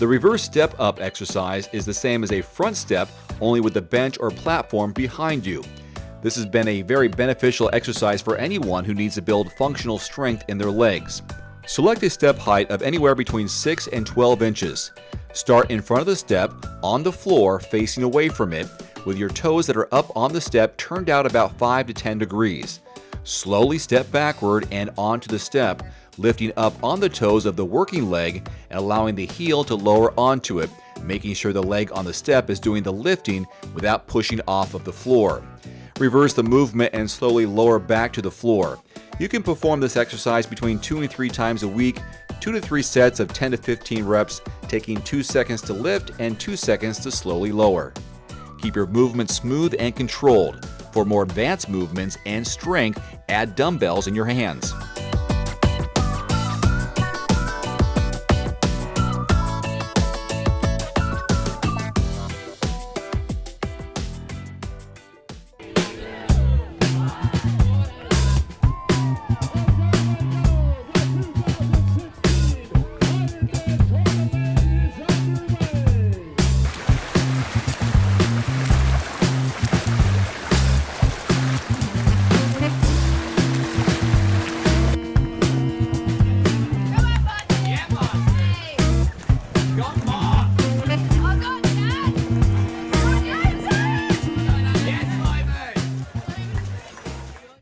The reverse step up exercise is the same as a front step, only with the bench or platform behind you. This has been a very beneficial exercise for anyone who needs to build functional strength in their legs. Select a step height of anywhere between 6 and 12 inches. Start in front of the step, on the floor, facing away from it, with your toes that are up on the step turned out about 5 to 10 degrees. Slowly step backward and onto the step, lifting up on the toes of the working leg and allowing the heel to lower onto it, making sure the leg on the step is doing the lifting without pushing off of the floor. Reverse the movement and slowly lower back to the floor. You can perform this exercise between 2 and 3 times a week, 2 to 3 sets of 10 to 15 reps, taking 2 seconds to lift and 2 seconds to slowly lower. Keep your movements smooth and controlled. For more advanced movements and strength, add dumbbells in your hands.